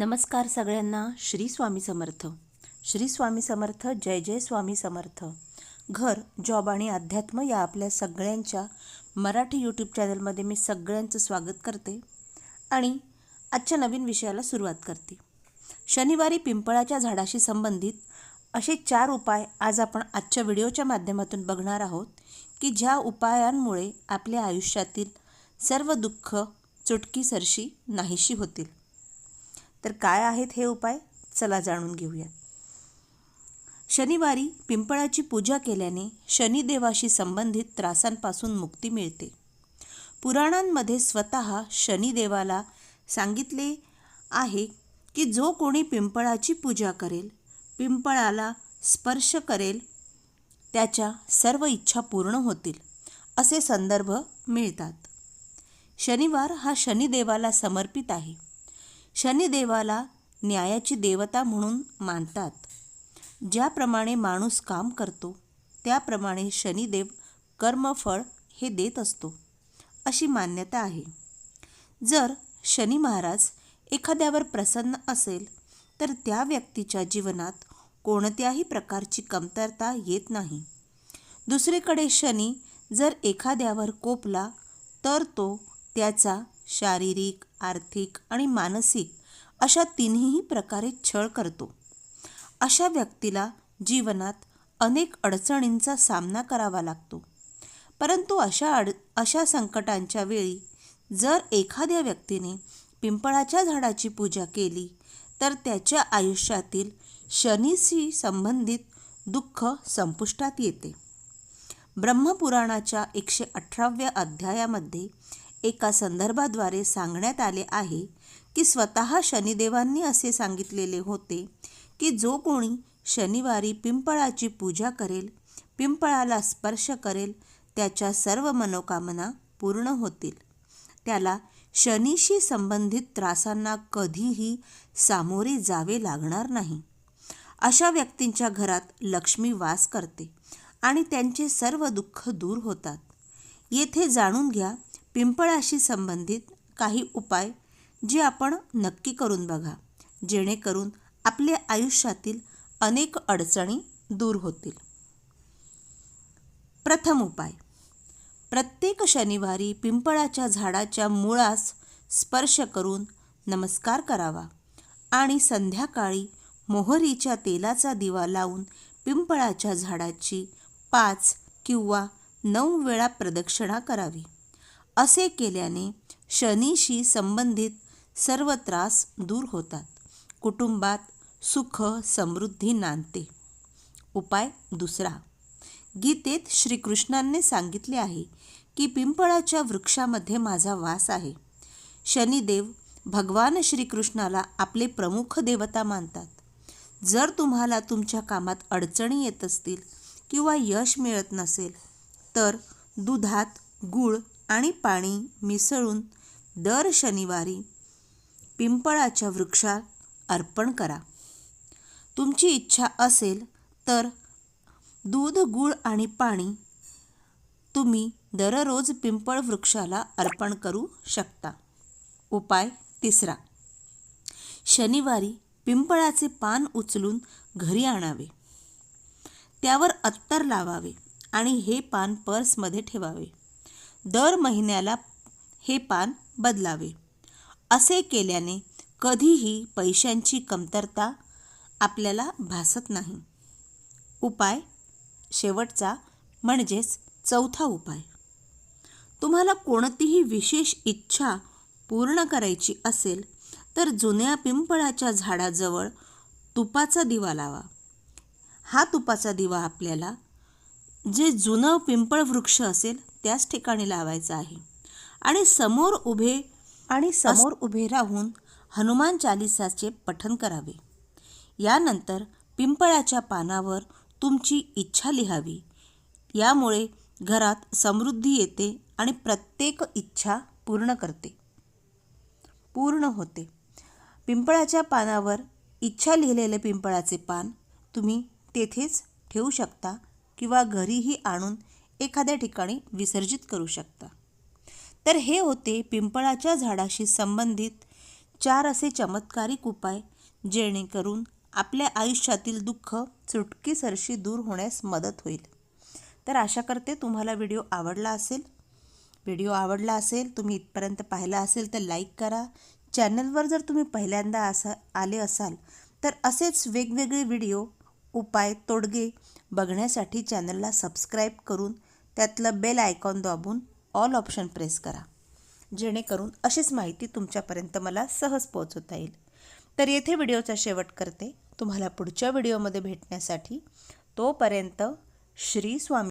नमस्कार सगळ्यांना. श्री स्वामी समर्थ. श्री स्वामी समर्थ. जय जय स्वामी समर्थ. घर, जॉब आणि अध्यात्म या आपल्या सगळ्यांच्या मराठी यूट्यूब चॅनलमध्ये मी सगळ्यांचं स्वागत करते आणि आजच्या नवीन विषयाला सुरुवात करते. शनिवारी पिंपळाच्या झाडाशी संबंधित असे 4 उपाय आज आपण आजच्या व्हिडिओच्या माध्यमातून बघणार आहोत की ज्या उपायांमुळे आपल्या आयुष्यातील सर्व दुःख चुटकीसरशी नाहीशी होतील. तर काय आहेत हे उपाय, चला जाणून घेऊया. शनिवारी पिंपळाची पूजा केल्याने शनिदेवाशी संबंधित त्रासांपासून मुक्ती मिळते. पुराणांमध्ये स्वतः शनिदेवाला सांगितले आहे की जो कोणी पिंपळाची पूजा करेल, पिंपळाला स्पर्श करेल, त्याच्या सर्व इच्छा पूर्ण होतील असे संदर्भ मिळतात. शनिवार हा शनिदेवाला समर्पित आहे. शनिदेवाला न्यायाची देवता म्हणून मानतात. ज्याप्रमाणे माणूस काम करतो त्याप्रमाणे शनिदेव कर्मफळ हे देत असतो अशी मान्यता आहे. जर शनी महाराज एखाद्यावर प्रसन्न असेल तर त्या व्यक्तीच्या जीवनात कोणत्याही प्रकारची कमतरता येत नाही. दुसरीकडे शनी जर एखाद्यावर कोपला तर तो त्याचा शारीरिक, आर्थिक आणि मानसिक अशा तिन्ही प्रकारे छळ करतो. अशा व्यक्तीला जीवनात अनेक अडचणींचा सामना करावा लागतो. परंतु अशा संकटांच्या वेळी जर एखाद्या व्यक्तीने पिंपळाच्या झाडाची पूजा केली तर त्याच्या आयुष्यातील शनीशी संबंधित दुःख संपुष्टात येते. ब्रह्मपुराणाच्या 118व्या अध्यायामध्ये एका संदर्भाद्वारे सांगण्यात आले आहे की स्वतः शनिदेवांनी असे सांगितलेले होते की जो कोणी शनिवारी पिंपळाची पूजा करेल, पिंपळाला स्पर्श करेल, त्याच्या सर्व मनोकामना पूर्ण होतील. त्याला शनीशी संबंधित त्रासांना कधीही सामोरे जावे लागणार नाही. अशा व्यक्तींच्या घरात लक्ष्मी वास करते आणि त्यांचे सर्व दुःख दूर होतात. येथे जाणून घ्या पिंपळाशी संबंधित काही उपाय जे आपण नक्की करून बघा, जेणेकरून आपल्या आयुष्यातील अनेक अडचणी दूर होतील. प्रथम उपाय, प्रत्येक शनिवारी पिंपळाच्या झाडाच्या मुळास स्पर्श करून नमस्कार करावा आणि संध्याकाळी मोहरीच्या तेलाचा दिवा लावून पिंपळाच्या झाडाची 5 किंवा 9 वेळा प्रदक्षिणा करावी. असे केल्याने शनीशी संबंधित सर्व त्रास दूर होतात. कुटुंबात सुख समृद्धी नांदते. उपाय दुसरा, गीतेत श्रीकृष्णांनी सांगितले आहे की पिंपळाच्या वृक्षामध्ये माझा वास आहे. शनिदेव भगवान श्रीकृष्णाला आपले प्रमुख देवता मानतात. जर तुम्हाला तुमच्या कामात अडचणी येत असतील किंवा यश मिळत नसेल तर दुधात गूळ आणि पाणी मिसळून दर शनिवारी पिंपळाच्या वृक्षात अर्पण करा. तुमची इच्छा असेल तर दूध, गूळ आणि पाणी तुम्ही दररोज पिंपळ वृक्षाला अर्पण करू शकता. उपाय तिसरा, शनिवारी पिंपळाचे पान उचलून घरी आणावे, त्यावर अत्तर लावावे आणि हे पान पर्समध्ये ठेवावे. दर महिन्याला हे पान बदलावे. असे केल्याने कधीही पैशांची कमतरता आपल्याला भासत नाही. उपाय शेवटचा म्हणजेच चौथा उपाय, तुम्हाला कोणतीही विशेष इच्छा पूर्ण करायची असेल तर जुन्या पिंपळाच्या झाडाजवळ तुपाचा दिवा लावा. हा तुपाचा दिवा आपल्याला जे जुनं पिंपळ वृक्ष असेल त्याच ठिकाणी लावायचा आहे आणि समोर उभे राहून हनुमान चालीसाचे पठण करावे. यानंतर पिंपळाच्या पानावर तुमची इच्छा लिहावी. यामुळे घरात समृद्धी येते आणि प्रत्येक इच्छा पूर्ण होते. पिंपळाच्या पानावर इच्छा लिहिलेले पिंपळाचे पान तुम्ही तेथेच ठेवू शकता किंवा घरीही आणून एखाद्या ठिकाणी विसर्जित करू शकता. तर हे होते पिंपळाच्या झाडाशी संबंधित 4 असे चमत्कारिक उपाय जेणेकरून आपल्या आयुष्यातील दुःख चुटकीसरशी दूर होण्यास मदत होईल. तर आशा करते तुम्हाला व्हिडिओ आवडला असेल. तुम्ही इथपर्यंत पाहिला असेल तर लाईक करा. चॅनलवर जर तुम्ही पहिल्यांदा आले असाल तर असेच वेगवेगळे व्हिडिओ, उपाय, तोडगे बघण्यासाठी चॅनलला सबस्क्राईब करून त्यातलं बेल आयकॉन दाबून ऑल ऑप्शन प्रेस करा, जेणेकरून अशीच माहिती तुमच्यापर्यंत मला सहज पोहोचवता येईल. तर येथे व्हिडिओचा शेवट करते. तुम्हाला पुढच्या व्हिडिओमध्ये भेटण्यासाठी तोपर्यंत श्री स्वामी